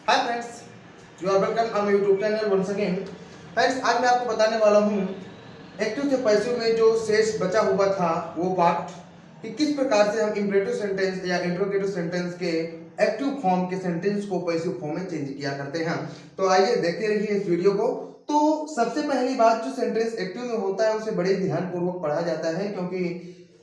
Hi friends, you are welcome on YouTube channel once again. Friends, आज मैं आपको बताने वाला हूँ एक्टिव से पैसिव में जो शेष बचा हुआ था वो पार्ट कि किस प्रकार से हम इंपरेटिव सेंटेंस या इंट्रोगेटिव सेंटेंस के एक्टिव फॉर्म के सेंटेंस को पैसिव फॉर्म में चेंज किया करते हैं। तो आइए देखते रहिए इस वीडियो को। तो सबसे पहली बात, जो सेंटेंस एक्टिव में होता है उसे बड़े ध्यानपूर्वक पढ़ा जाता है, क्योंकि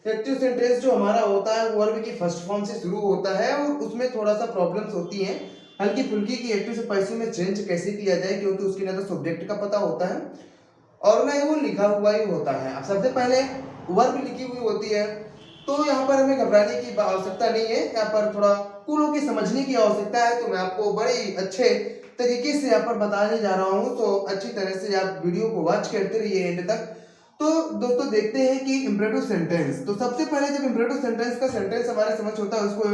एक्टिव सेंटेंस जो हमारा होता है वो वर्ब की फर्स्ट फॉर्म से शुरू होता है और उसमें थोड़ा सा प्रॉब्लम्स होती हैं हल्की फुल्की की एक्टिव से पैसिव में चेंज कैसे किया जाए, क्योंकि उसकी ना तो सब्जेक्ट का पता होता है और ना ही वो लिखा हुआ ही होता है। अब सबसे पहले वर्ब लिखी हुई होती है, तो यहाँ पर हमें घबराने की आवश्यकता नहीं है। यहाँ पर थोड़ा कुलों की समझने की आवश्यकता है, तो मैं आपको बड़े अच्छे तरीके से यहाँ पर बताने जा रहा हूँ, तो अच्छी तरह से आप वीडियो को वॉच करते रहिए एंड तक। तो दोस्तों देखते हैं कि इंपरेटिव सेंटेंस, तो सबसे पहले जब इंपरेटिव सेंटेंस का सेंटेंस हमारे समझ होता है उसको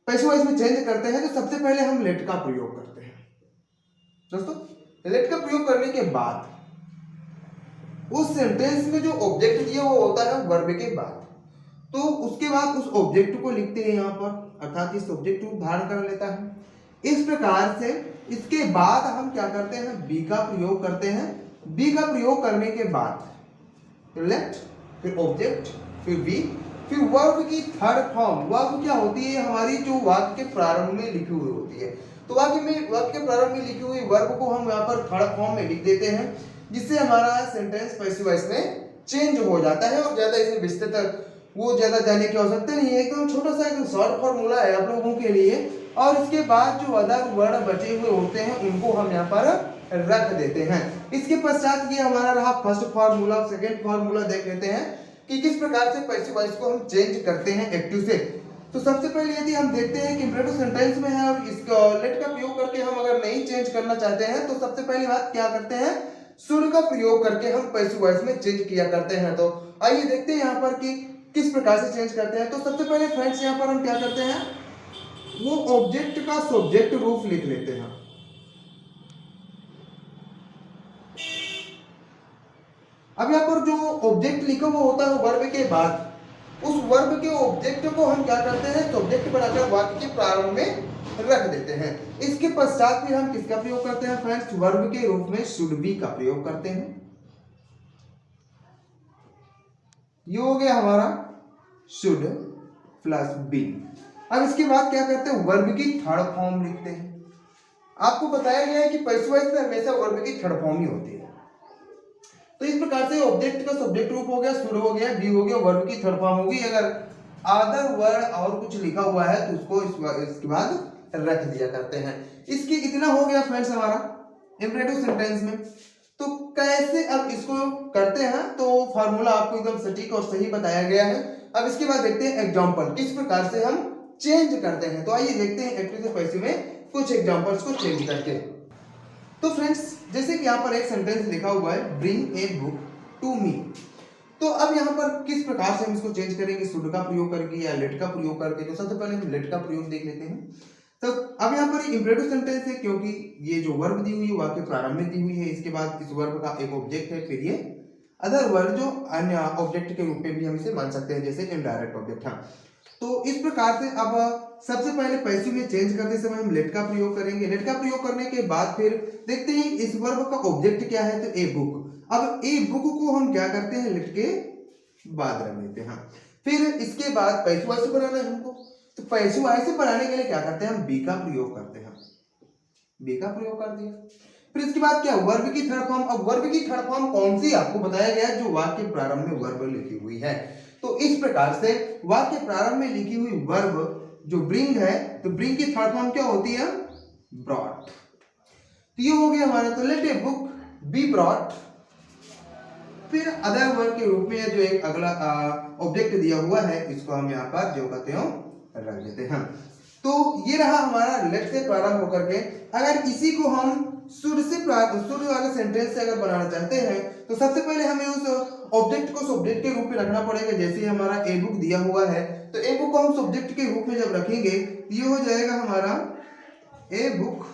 पैसिव वॉइस में चेंज करते हैं, तो सबसे पहले हम लेट का प्रयोग करते हैं। दोस्तों लेट का प्रयोग करने के बाद उस सेंटेंस में जो ऑब्जेक्ट दिया वो होता है वर्ब के बाद, तो उसके बाद उस ऑब्जेक्ट को लिखते हैं यहाँ पर, अर्थात इस ऑब्जेक्ट को धारण कर लेता है। इस प्रकार से इसके बाद हम क्या करते हैं, बी का प्रयोग करते हैं। बी का प्रयोग करने के बाद लेट, फिर ऑब्जेक्ट, फिर बी, फिर वर्ब की थर्ड फॉर्म। वर्ब क्या होती है, हमारी जो वाक्य के प्रारंभ में लिखी हुई होती है, तो वाक्य के प्रारंभ में लिखी हुई वर्ब को हम यहाँ पर थर्ड फॉर्म में लिख देते हैं, जिससे हमारा सेंटेंस पैसिव वॉइस में चेंज हो जाता है। और ज्यादा इसमें विस्तृत वो ज्यादा जाने की आवश्यकता नहीं है, एकदम छोटा सा एकदम शॉर्ट फॉर्मूला है आप लोगों के लिए। और इसके बाद जो अदर वर्ड बचे हुए होते हैं उनको हम यहाँ पर रख देते हैं। इसके पश्चात ये हमारा रहा फर्स्ट फॉर्मूला। सेकेंड फॉर्मूला देख लेते हैं कि किस प्रकार से पैसिव वॉइस को हम चेंज करते हैं एक्टिव से। तो सबसे पहले यदि हम देखते हैं कि इंपरेटिव सेंटेंस में है और इसका लेट का प्रयोग करके हम अगर नहीं चेंज करना चाहते हैं, तो सबसे पहली बात क्या करते हैं, शुड का प्रयोग करके हम पैसिव वॉइस में चेंज किया करते हैं। तो आइए देखते हैं यहाँ पर कि किस प्रकार से चेंज करते हैं। तो सबसे पहले फ्रेंड्स यहाँ पर हम क्या करते हैं, वो ऑब्जेक्ट का सब्जेक्ट रूप लिख लेते हैं। अब यहाँ पर जो ऑब्जेक्ट लिखा हुआ होता है वर्ब के बाद, उस वर्ब के ऑब्जेक्ट को हम क्या करते हैं, सब्जेक्ट बनाकर वाक्य के प्रारंभ में रख देते हैं। इसके पश्चात फिर हम किसका प्रयोग करते हैं फ्रेंड्स, वर्ब के रूप में शुड बी का प्रयोग करते हैं। ये हो गया हमारा शुड प्लस बी। अब इसके बाद क्या करते हैं, वर्ब की थर्ड फॉर्म लिखते हैं। आपको बताया गया है कि पैसिव वॉइस में हमेशा वर्ब की थर्ड फॉर्म ही होती है। तो इस प्रकार से ऑब्जेक्ट का सब्जेक्ट रूप हो गया, शुड हो गया, बी हो गया, वर्ब की थर्ड फॉर्म होगी। अगर अदर वर्ड और कुछ लिखा हुआ है तो उसको इसके बाद रख दिया करते हैं। इसकी इतना हो गया फ्रेंड्स हमारा इंपरेटिव सेंटेंस में। तो कैसे अब इसको करते हैं, तो फार्मूला आपको एकदम सटीक और सही बताया गया है। अब इसके बाद देखते हैं एग्जांपल, किस प्रकार से हम चेंज करते हैं। तो आइए देखते हैं एक्टिव से पैसिव में कुछ एग्जांपल्स को चेंज करके। तो फ्रेंड्स जैसे कि यहाँ पर एक सेंटेंस लिखा हुआ है, bring a book to me. तो अब यहाँ पर किस प्रकार से हम इसको चेंज करेंगे, शुड का प्रयोग करके या लेट का प्रयोग करके। तो सबसे पहले हम लेट का प्रयोग देख लेते हैं। तो अब यहाँ पर इंपरेटिव सेंटेंस है, क्योंकि ये जो वर्ब दी हुई है वाक्य प्रारंभ में दी हुई है। इसके बाद इस वर्ब का एक ऑब्जेक्ट है, फिर ये अदर वर्ड जो अन्य ऑब्जेक्ट के रूप में भी हम इसे मान सकते हैं, जैसे इनडायरेक्ट ऑब्जेक्ट। हाँ, तो इस प्रकार से अब सबसे पहले पैसिव में चेंज करते समय हम लेट का प्रयोग करेंगे। लेट का प्रयोग करने के बाद फिर देखते हैं इस वर्ब का ऑब्जेक्ट क्या है, तो ए बुक। अब ए बुक को हम क्या करते हैं, लेट के बाद रख देते हैं। फिर इसके बाद पैसिव वॉइस बनाना है हमको, तो पैसिव वॉइस बनाने के लिए क्या करते हैं, हम बी का प्रयोग करते हैं। बी का प्रयोग कर दिया। फिर इसके बाद क्या, वर्ब की थर्ड फॉर्म। अब वर्ब की थर्ड फॉर्म कौन सी आपको बताया गया है, जो वाक्य प्रारंभ में वर्ब लिखी हुई है। तो इस प्रकार से वाक्य प्रारंभ में लिखी हुई वर्ब जो ब्रिंग है, तो ब्रिंग की थर्ड फॉर्म क्या होती है, ब्रॉट। तो ये हो गया हमारा, तो let a book be brought. फिर अदर वर्ड के रूप में जो एक अगला ऑब्जेक्ट दिया हुआ है, इसको हम यहाँ पर जो कहते हो रख देते हैं। तो ये रहा हमारा लेट से प्रारंभ होकर के। अगर इसी को हम शुड वाले सेंटेंस से अगर बनाना चाहते हैं, तो सबसे पहले हमें उस ऑब्जेक्ट को सब्जेक्ट के रूप में रखना पड़ेगा। जैसे हमारा ए बुक दिया हुआ है, तो ए बुक को हम सब्जेक्ट के रूप में जब रखेंगे, ये हो जाएगा हमारा ए बुक।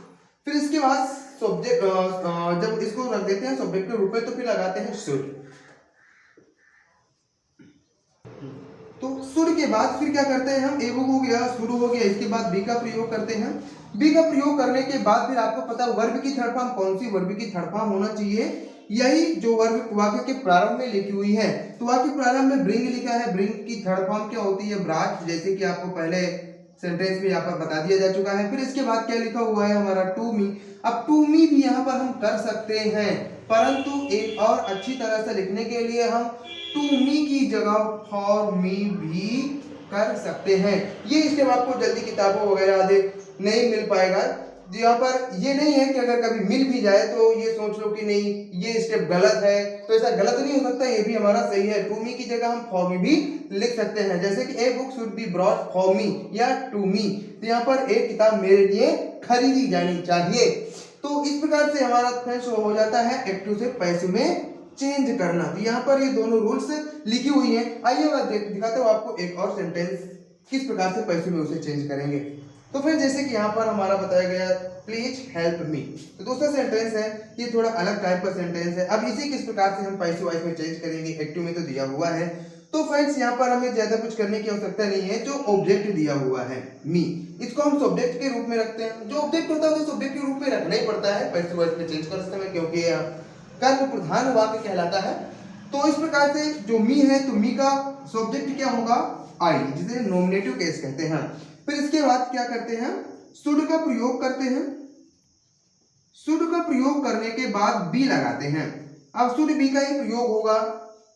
फिर इसके बाद सब्जेक्ट जब इसको रख देते हैं सब्जेक्ट के रूप में, तो फिर लगाते हैं शुड। तो शुड के बाद फिर क्या करते हैं हम, एवो हो गया, शुरू हो गया, इसके बाद बी का प्रयोग करते हैं। बी का प्रयोग करने के बाद फिर आपको पता वर्ब की थर्ड फॉर्म कौन सी, वर्ब की थर्ड फॉर्म होना चाहिए यही जो वर्ब वाक्य के प्रारंभ में लिखी हुई है। तो वाक्य प्रारंभ में ब्रिंग लिखा है, ब्रिंग की थर्ड फॉर्म क्या होती है, ब्राच, जैसे कि आपको पहले सेंटेंस में यहाँ पर बता दिया जा चुका है। फिर इसके बाद क्या लिखा हुआ है हमारा, टू मी। अब टू मी भी यहाँ पर हम कर सकते हैं, परंतु एक और अच्छी तरह से लिखने के लिए हम टू मी की जगह फॉर मी भी कर सकते हैं। ये स्टेप आपको जल्दी किताबों वगैरह आदि नहीं मिल पाएगा। यहाँ पर ये नहीं है कि अगर कभी मिल भी जाए तो ये सोच लो कि नहीं ये स्टेप गलत है, तो ऐसा गलत नहीं हो सकता, ये भी हमारा सही है। टू मी की जगह हम फॉर मी भी लिख सकते हैं, जैसे कि a book should be brought for me या टू मी, तो यहाँ पर एक किताब मेरे लिए खरीदी जानी चाहिए। तो इस प्रकार से हमारा फ्रेंड्स हो जाता है एक्टिव से पैसिव में चेंज करना। तो यहाँ पर ये दोनों रूल्स लिखी हुई हैं। आइए मैं दिखाता हूँ आपको एक और सेंटेंस किस प्रकार से पैसिव में उसे चेंज करेंगे। तो फिर जैसे कि यहाँ पर हमारा बताया गया प्लीज हेल्प मी, तो दूसरा सेंटेंस है, ये थोड़ा अलग टाइप का सेंटेंस है। अब इसे किस प्रकार से हम पैसिव वॉइस में चेंज करेंगे, एक्टिव में तो दिया हुआ है। तो फ्रेंड्स यहाँ पर हमें ज्यादा कुछ करने की आवश्यकता नहीं है। जो ऑब्जेक्ट दिया हुआ है मी, इसको हम सब्जेक्ट के रूप में रखते हैं। जो ऑब्जेक्ट होता है उसे सब्जेक्ट के रूप में रखना ही पड़ता है पैसिव वॉइस में चेंज कर सकते हैं, क्योंकि कर्म प्रधान वाक्य कहलाता है। तो इस प्रकार से जो मी है, तो मी का सब्जेक्ट क्या होगा, आई, जिसे नॉमिनेटिव केस कहते हैं। फिर इसके बाद क्या करते हैं, शुड का प्रयोग करते हैं। शुड का प्रयोग करने के बाद बी लगाते हैं। अब शुड बी का ही प्रयोग होगा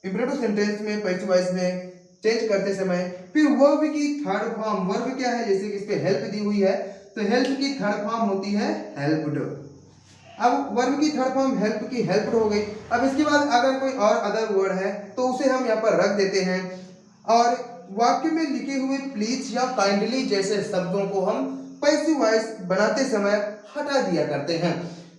इंपरेटिव सेंटेंस में पैसिव वॉइस में चेंज करते समय। फिर वर्ब की थर्ड फॉर्म, वर्ब क्या है, जैसे कि इस पे हेल्प दी हुई है, तो हेल्प की थर्ड फॉर्म होती है हेल्प्ड। अब वर्ब की थर्ड फॉर्म हेल्प की हेल्प्ड हो गई। अब इसके बाद अगर कोई और अदर वर्ड है तो उसे हम यहाँ पर रख देते हैं, और वाक्य में लिखे हुए प्लीज या काइंडली जैसे शब्दों को हम पैसिव वॉइस बनाते समय हटा दिया करते हैं।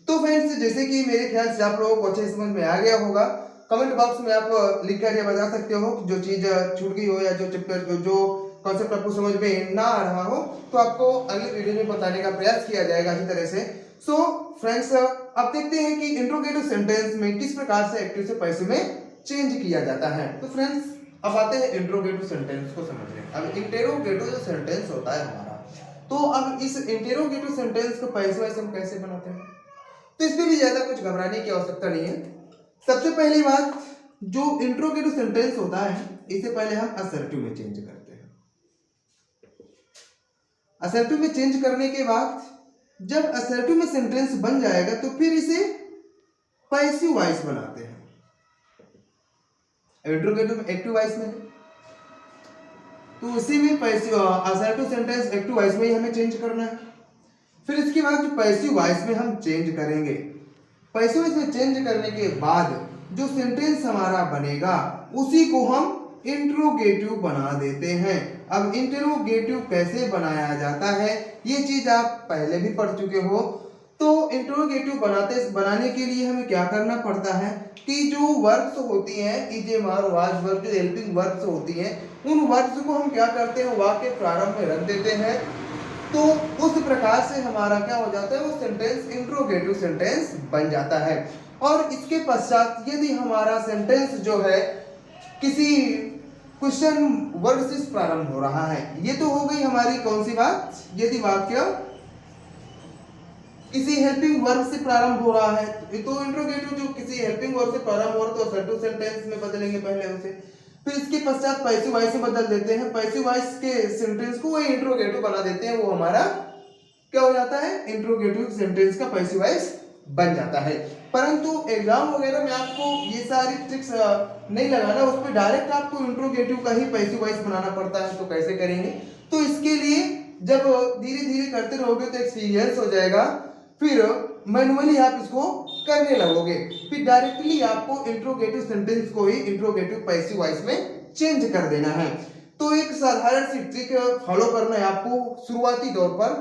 तो फ्रेंड्स जैसे कि मेरे ख्याल से आप लोगों को अच्छे समझ में आ गया होगा। कमेंट बॉक्स में आप लिख कर ये बता सकते हो जो चीज छूट गई हो या जो चैप्टर जो कॉन्सेप्ट आपको समझ में ना आ रहा हो, तो आपको अगले वीडियो में बताने का प्रयास किया जाएगा इसी तरह से। सो फ्रेंड्स अब देखते हैं कि इंट्रोगेटिव सेंटेंस में किस प्रकार से एक्टिव से पैसिव में चेंज किया जाता है। तो फ्रेंड्स अब आते हैं इंट्रोगेटिव सेंटेंस को समझने। अब इंटेरोगेटिव जो सेंटेंस होता है हमारा, तो अब इस इंटेरोगेटिव सेंटेंस को पैसिव वॉइस हम कैसे बनाते हैं, तो इसमें भी ज्यादा कुछ घबराने की आवश्यकता नहीं है। सबसे पहली बात, जो इंट्रोगेटिव सेंटेंस होता है इसे पहले हम असर्टिव में चेंज करते हैं। असर्टिव में चेंज करने के बाद जब असर्टिव में सेंटेंस बन जाएगा तो फिर इसे पैसिव वॉइस बनाते हैं। इंट्रोगेटिव एक्टिव वॉइस में, तो उसी में passive assertive sentence active voice में ही हमें चेंज करना है। फिर इसके बाद जो पैसिव वॉइस में हम चेंज करेंगे, पैसिव वॉइस में चेंज करने के बाद जो सेंटेंस हमारा बनेगा उसी को हम इंट्रोगेटिव बना देते हैं। अब इंट्रोगेटिव कैसे बनाया जाता है ये चीज आप पहले भी पढ़ चुके हो। तो इंट्रोगेटिव बनाने के लिए हमें क्या करना पड़ता है कि जो वर्ब्स होती हैं, इजे मार वाज वर्ब, जो हेल्पिंग वर्ब्स होती हैं, उन वर्ब्स को हम क्या करते हैं वाक्य प्रारंभ में रख देते हैं। तो उस प्रकार से हमारा क्या हो जाता है, वो सेंटेंस इंट्रोगेटिव सेंटेंस बन जाता है। और इसके पश्चात यदि हमारा सेंटेंस जो है किसी क्वेश्चन वर्ड से प्रारंभ हो रहा है, ये तो हो गई हमारी कौन सी बात, यदि वाक्य किसी हेल्पिंग वर्ब से प्रारंभ हो रहा है तो इंट्रोगेटिव जो किसी हेल्पिंग वर्ब से प्रारंभ हो रहा है तो असर्टिव सेंटेंस में बदलेंगे पहले उसे। फिर इसके पश्चात पैसिव वॉइस में बदल देते हैं, पैसिव वॉइस के सेंटेंस को वही इंट्रोगेटिव बना देते हैं, वो हमारा क्या हो जाता है, इंट्रोगेटिव सेंटेंस का पैसिव वॉइस बन जाता है। परंतु एग्जाम वगैरह में आपको ये सारी ट्रिक्स नहीं लगाना, उस पर डायरेक्ट आपको इंट्रोगेटिव का ही पैसिव वॉइस बनाना पड़ता है। तो कैसे करेंगे, तो इसके लिए जब धीरे धीरे करते रहोगे तो एक्सपीरियंस हो जाएगा, फिर मैनुअली आप इसको करने लगोगे, फिर डायरेक्टली आपको इंट्रोगेटिव सेंटेंस को ही इंट्रोगेटिव पैसिव वॉइस में चेंज कर देना है। तो एक साधारण सी ट्रिक फॉलो करना है आपको शुरुआती दौर पर,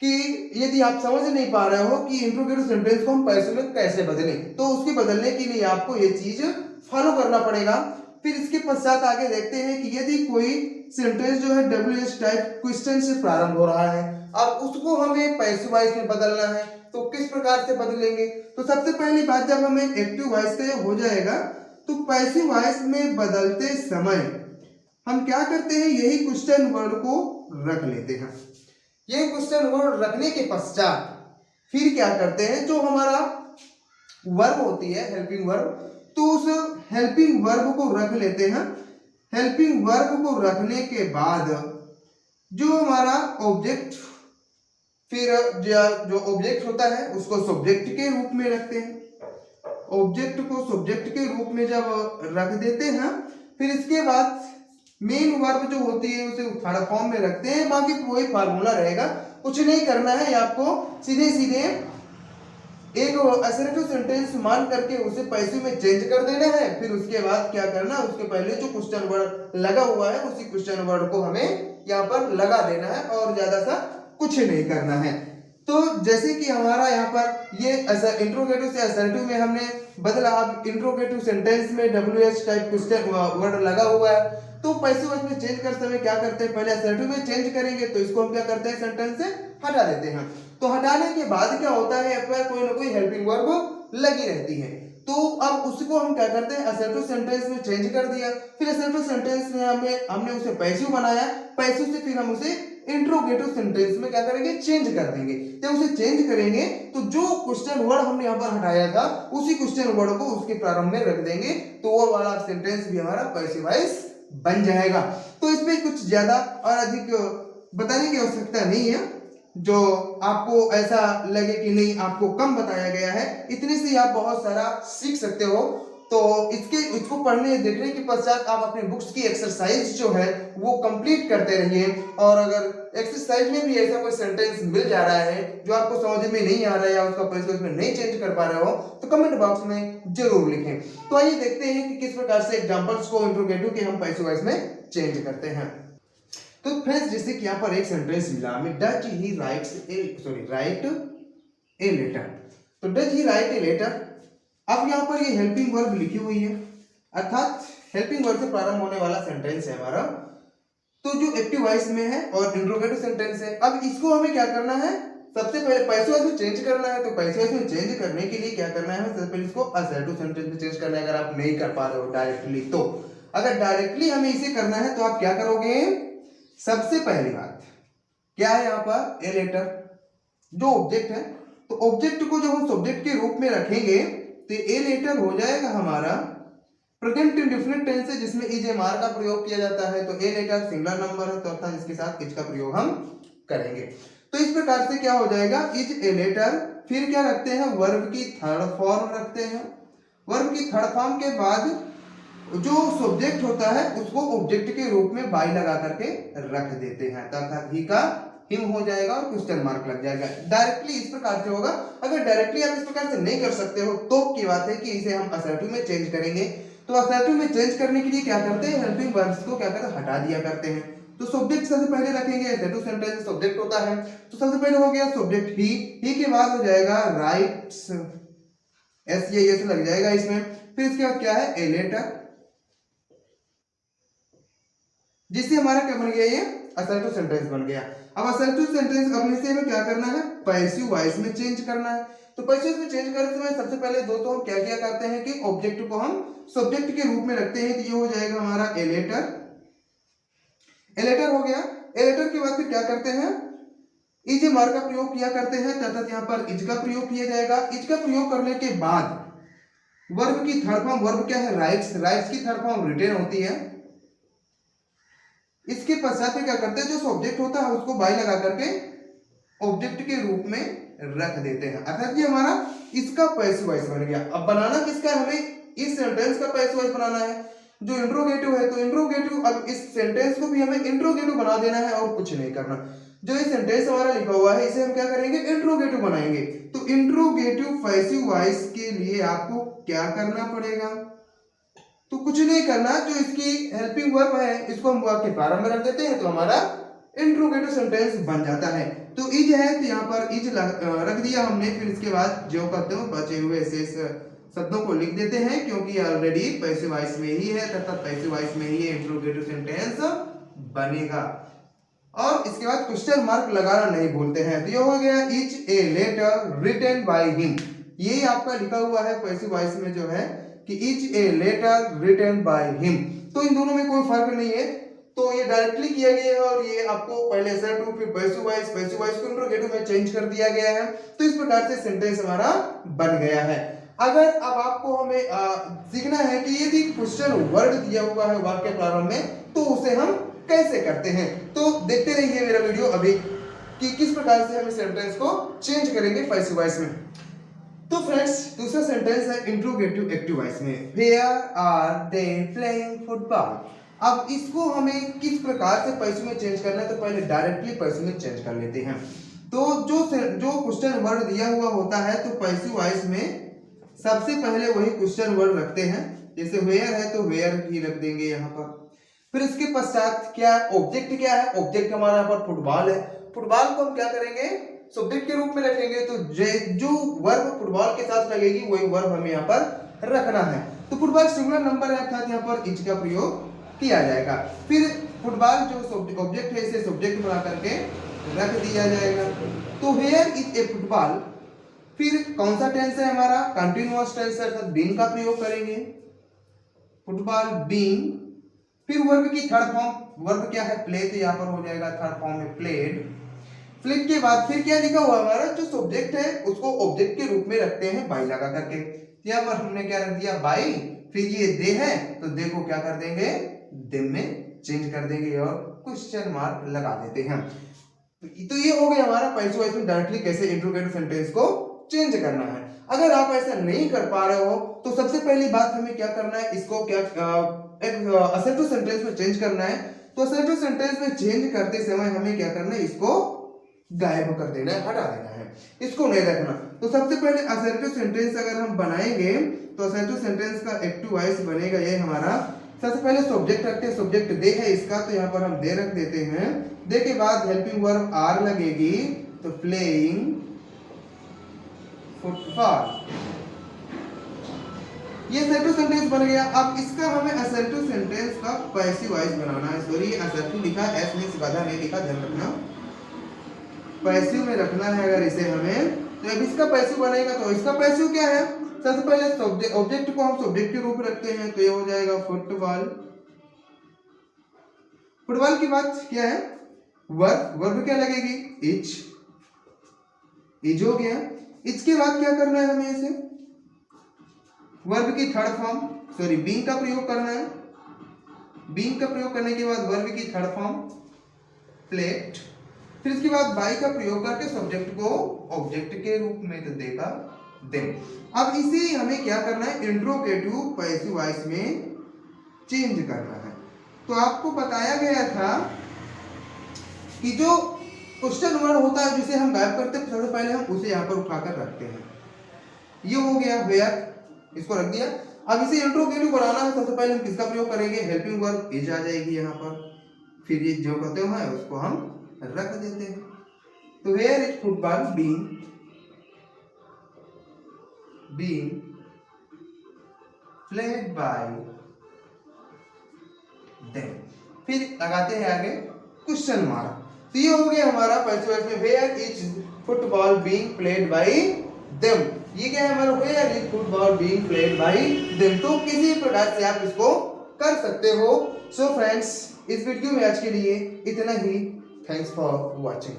कि यदि आप समझ नहीं पा रहे हो कि इंट्रोगेटिव सेंटेंस को हम पैसिव में कैसे बदलें, तो उसके बदलने के लिए आपको ये चीज फॉलो करना पड़ेगा। फिर इसके पश्चात आगे देखते हैं कि यदि कोई सेंटेंस जो है WH टाइप क्वेश्चन से प्रारंभ हो रहा है, अब उसको हमें पैसिव वॉइस में बदलना है, तो किस प्रकार से बदलेंगे। तो सबसे पहली बात, जब हमें एक्टिव वॉइस का हो जाएगा तो पैसिव वॉइस में बदलते समय हम क्या करते हैं, यही क्वेश्चन वर्ड को रख लेते हैं। ये क्वेश्चन वर्ड रखने के पश्चात फिर क्या करते हैं, जो हमारा वर्ब होती है हेल्पिंग वर्ब, तो उस हेल्पिंग वर्ब को रख लेते हैं। हेल्पिंग वर्ब को रखने के बाद जो हमारा ऑब्जेक्ट, फिर जो ऑब्जेक्ट होता है उसको सब्जेक्ट के रूप में रखते हैं। ऑब्जेक्ट को सब्जेक्ट के रूप में जब रख देते हैं, फिर इसके बाद मेन वर्ब जो होती है उसे थर्ड फॉर्म में रखते हैं। बाकी वही फार्मूला रहेगा, कुछ नहीं करना है आपको, सीधे सीधे एक असर्टिव सेंटेंस मान करके उसे पैसिव में चेंज कर देना है। फिर उसके बाद क्या करना, उसके पहले जो क्वेश्चन वर्ड लगा हुआ है उसी क्वेश्चन वर्ड को हमें यहाँ पर लगा देना है और ज्यादा सा कुछ नहीं करना है। तो जैसे कि हमारा यहाँ पर ये इंट्रोगेटिव से असर्टिव में हमने बदला, अब इंट्रोगेटिव सेंटेंस में WH टाइप क्वेश्चन वर्ड लगा हुआ है, तो पैसिव वॉइस में चेंज करते समय क्या करते हैं, पहले असर्टिव में चेंज करेंगे तो इसको हम क्या करते हैं, सेंटेंस से हटा देते हैं। तो हटाने के बाद क्या होता है, पर कोई ना कोई हेल्पिंग वर्ब लगी रहती है। तो अब उसको हम क्या करते हैं, असर्टिव सेंटेंस में चेंज कर दिया। फिर असर्टिव सेंटेंस में हमने उसे पैसिव बनाया, पैसिव से फिर हम उसे इंट्रोगेटिव सेंटेंस में क्या करेंगे, चेंज कर देंगे। जब उसे चेंज करेंगे तो जो क्वेश्चन वर्ड हमने यहाँ पर हटाया था उसी क्वेश्चन वर्ड को उसके प्रारंभ में रख देंगे, तो वो वाला सेंटेंस भी हमारा पैसिव वॉइस बन जाएगा। तो इसमें कुछ ज्यादा और अधिक बताने की आवश्यकता नहीं है। जो आपको ऐसा लगे कि नहीं आपको कम बताया गया है, इतने से आप बहुत सारा सीख सकते हो। तो इसको पढ़ने देखने के पश्चात आप अपने बुक्स की एक्सरसाइज जो है वो कंप्लीट करते रहिए। और अगर एक्सरसाइज में भी ऐसा कोई सेंटेंस मिल जा रहा है जो आपको समझ में नहीं आ रहा है या उसका पैसिव में नहीं चेंज कर पा रहे हो, तो कमेंट बॉक्स में जरूर लिखें। तो आइए देखते हैं कि किस प्रकार से एग्जांपल्स को इंट्रोगेटिव के हम पैसिव वॉइस में चेंज करते हैं। तो फ्रेंड्स, जैसे कि यहाँ पर एक सेंटेंस मिला हमें, does he write a letter. तो does he write a letter, अब यहाँ पर ये हेल्पिंग वर्ब लिखी हुई है, अर्थात हेल्पिंग वर्ब से प्रारंभ होने वाला सेंटेंस है हमारा, तो जो एक्टिव वॉइस में है और इंट्रोगेटिव सेंटेंस है। अब इसको हमें क्या करना है, सबसे पहले पैसिव वॉइस में चेंज करना है। तो पैसिव वॉइस में चेंज करने के लिए क्या करना है, सबसे पहले इसको असर्टिव सेंटेंस में चेंज करना है। अगर आप नहीं कर पा रहे हो डायरेक्टली, तो अगर डायरेक्टली हमें इसे करना है तो आप क्या करोगे, सबसे पहली बात क्या है यहाँ पर, ए लेटर जो ऑब्जेक्ट है, तो ऑब्जेक्ट को जब हम सब्जेक्ट के रूप में रखेंगे तो ए लेटर हो जाएगा हमारा प्रेजेंट इंडेफिनिट टेंस है जिसमें इज एम आर का प्रयोग किया जाता है। तो ए लेटर सिंगुलर नंबर है, तो अर्थात इसके साथ इज का प्रयोग हम करेंगे। तो इस प्रकार से क्या हो जाएगा, इज ए लेटर, फिर क्या रखते हैं, वर्ब की थर्ड फॉर्म रखते हैं। वर्ब की थर्ड फॉर्म के बाद जो सब्जेक्ट होता है उसको ऑब्जेक्ट के रूप में बाई लगा करके रख देते हैं, अर्थात ही का हिम हो जाएगा और क्वेश्चन मार्क लग जाएगा। डायरेक्टली इस प्रकार से होगा। अगर डायरेक्टली आप इस प्रकार से नहीं कर सकते हो तो की बात है कि इसे हम असर्टिव में चेंज करेंगे। तो असर्टिव में चेंज करने के लिए क्या करते हैं, हेल्पिंग वर्ब्स को क्या करते हैं, हटा दिया करते हैं। तो सब्जेक्ट सबसे पहले रखेंगे, असर्टिव सेंटेंस सब्जेक्ट होता है, तो सबसे पहले हो गया सब्जेक्ट ही के बाद हो जाएगा राइट्स, एस लग जाएगा इसमें। फिर इसके बाद क्या है, ए लेटर, जिससे हमारा क्या बन गया, ये असर्टिव सेंटेंस बन गया। अब असर्टिव सेंटेंस अब इसे हमें क्या करना है, पैसिव वॉइस में चेंज करना है। तो पैसिव में चेंज करते समय सबसे पहले दोस्तों हम क्या किया करते हैं कि ऑब्जेक्ट को हम सब्जेक्ट के रूप में रखते हैं। तो ये हो जाएगा हमारा ए लेटर, ए लेटर हो गया। ए लेटर के बाद फिर क्या करते हैं, इज एम आर का प्रयोग किया करते हैं, अर्थात यहाँ पर इज का प्रयोग किया जाएगा। इज का प्रयोग करने के बाद वर्ब की थर्ड फॉर्म, वर्ब क्या है, राइट्स, राइट्स की थर्ड फॉर्म रिटेन होती है। इसके पश्चात क्या करते हैं, जो सब्जेक्ट होता है उसको बाई लगा करके ऑब्जेक्ट के रूप में रख देते हैं, अर्थात ये हमारा इसका पैसिव वॉइस बन गया। अब बनाना किसका है, हमें इस सेंटेंस का पैसिव वॉइस बनाना है जो इंट्रोगेटिव है। तो इंट्रोगेटिव, अब इस सेंटेंस को भी हमें इंट्रोगेटिव बना देना है और कुछ नहीं करना। जो ये सेंटेंस हमारा लिखा हुआ है इसे हम क्या करेंगे, इंट्रोगेटिव बनाएंगे। तो इंट्रोगेटिव पैसिव वॉइस के लिए आपको क्या करना पड़ेगा, तो कुछ नहीं करना, जो इसकी हेल्पिंग वर्ब है इसको हम वाक्य प्रारंभ में रख देते हैं, तो हमारा इंट्रोगेटिव सेंटेंस बन जाता है। तो इज है तो यहाँ पर इज रख दिया हमने। फिर इसके बाद जो करते हो बचे हुए शेष शब्दों को लिख देते हैं, क्योंकि ऑलरेडी पैसिव वॉइस में ही है, तथा पैसिव वॉइस में ही इंट्रोगेटिव सेंटेंस बनेगा। और इसके बाद क्वेश्चन मार्क लगाना नहीं भूलते हैं। तो ये हो गया is a letter written by him, यही आपका लिखा हुआ है पैसिव वॉइस में जो है कि is a letter written by him. तो इन दोनों में कोई फर्क नहीं है, तो ये डायरेक्टली किया गया है और ये आपको पहले assertive फिर पैसिव वॉइस को इंट्रोगेटिव में चेंज कर दिया गया है। तो इस प्रकार से सेंटेंस हमारा बन गया है। अगर अब आपको हमें सीखना है कि यदि क्वेश्चन वर्ड दिया हुआ है वाक्य प्रारंभ में तो उसे हम कैसे करते हैं, तो देखते रहिए मेरा वीडियो अभी कि किस प्रकार से हम इस सेंटेंस को चेंज करेंगे पैसिव वॉइस में। तो फ्रेंड्स दूसरा सेंटेंस है इंट्रोगेटिव एक्टिव वॉइस में, where are they playing football. अब इसको हमें किस प्रकार से पैसिव में चेंज करना है, तो पहले डायरेक्टली पैसिव में चेंज कर लेते हैं। तो जो क्वेश्चन वर्ड दिया हुआ होता है तो पैसिव वॉइस में सबसे पहले वही क्वेश्चन वर्ड रखते हैं, जैसे वेयर है तो वेयर ही रख देंगे यहाँ पर। फिर इसके पश्चात क्या ऑब्जेक्ट क्या है, ऑब्जेक्ट हमारा यहाँ पर फुटबॉल है, फुटबॉल को हम क्या करेंगे सब्जेक्ट के रूप में रखेंगे। तो जो वर्ब फुटबॉल के साथ लगेगी वही वर्ब हमें यहाँ पर रखना है। तो फुटबॉल सिंगुलर नंबर है अर्थात यहाँ पर इच का प्रयोग किया जाएगा। फिर फुटबॉल जो ऑब्जेक्ट है इसे सब्जेक्ट बना करके रख दिया जाएगा। तो वेयर इज ए फुटबॉल, फिर कौन सा टेंस है हमारा कंटिन्यूअस टेंस है अर्थात बीइंग का प्रयोग करेंगे, फुटबॉल बीइंग। फिर वर्ब की थर्ड फॉर्म, वर्ब क्या है प्ले, तो यहाँ पर हो जाएगा थर्ड फॉर्म में प्लेड। प्लेड के बाद फिर क्या लिखा हुआ हमारा जो सब्जेक्ट है उसको ऑब्जेक्ट के रूप में रखते हैं बाई लगा करके। यहाँ पर हमने क्या रख दिया बाई, फिर ये दे है तो दे को क्या कर देंगे देम में चेंज कर देंगे और क्वेश्चन मार्क लगा देते हैं। तो ये हो गया हमारा पैसिव वॉइस में डायरेक्टली कैसे इंट्रोगेटिव सेंटेंस को चेंज करना है। अगर आप ऐसा नहीं कर पा रहे हो तो सबसे पहली बात हमें क्या करना है, इसको क्या एक असर्टिव सेंटेंस में चेंज करना है। तो असर्टिव सेंटेंस में चेंज करते समय हमें क्या करना है, इसको गायब कर देना है, हटा देना है, इसको नहीं रखना। तो सबसे पहले असर्टिव सेंटेंस अगर हम बनाएंगे तो असर्टिव सेंटेंस का एक्टिव वॉइस बनेगा ये हमारा। सबसे पहले सब्जेक्ट रखते हैं, सब्जेक्ट दे है इसका तो यहाँ पर हम दे रख देते हैं। दे के बाद हेल्पिंग वर्ब आर लगेगी तो प्लेइंग फुटबॉल, ये असर्टिव सेंटेंस बन गया। अब इसका हमें असर्टिव सेंटेंस का पैसिव वॉइस बनाना है। सॉरी असर्टिव लिखा है, एस मींस गधा नहीं लिखा, ध्यान रखना। पैसिव में रखना है अगर इसे हमें, तो अब इसका पैसिव बनेगा। तो इसका पैसिव क्या है, सबसे पहले ऑब्जेक्ट को हम सब्जेक्ट के रूप में रखते हैं तो ये हो जाएगा फुटबॉल। फुटबॉल की बात क्या है वर्ब, वर्ब क्या लगेगी इच, इज हो गया। इसके बाद क्या करना है हमें, इसे वर्ब की थर्ड फॉर्म सॉरी बीइंग का प्रयोग करना है। बीइंग का प्रयोग करने के बाद वर्ब की थर्ड फॉर्म प्लेट, फिर इसके बाद बाई का प्रयोग करके सब्जेक्ट को ऑब्जेक्ट के रूप में तो देगा देम। अब इसे हमें क्या करना है इंट्रोगेटिव पैसिव वॉइस में चेंज करना है। तो आपको बताया गया था कि जो क्वेश्चन वर्ड होता है जिसे हम गायब करते हैं सबसे पहले हम उसे यहाँ पर उठाकर रखते हैं। ये हो गया वेयर, इसको रख दिया। अब इसे इंट्रोगेटिव बनाना है, सबसे पहले हम किसका प्रयोग करेंगे हेल्पिंग वर्ब इज आ जाएगी यहाँ पर, फिर ये जो कहते हैं उसको हम रख देते हैं। तो where is football being played by them, फिर लगाते हैं आगे क्वेश्चन मार्क। तो ये हो गया हमारा पैसिव वॉइस में where is football being played by them. ये क्या है हमारा where is football being played by them. तो किसी प्रकार से आप इसको कर सकते हो। सो फ्रेंड्स इस वीडियो में आज के लिए इतना ही। Thanks for watching.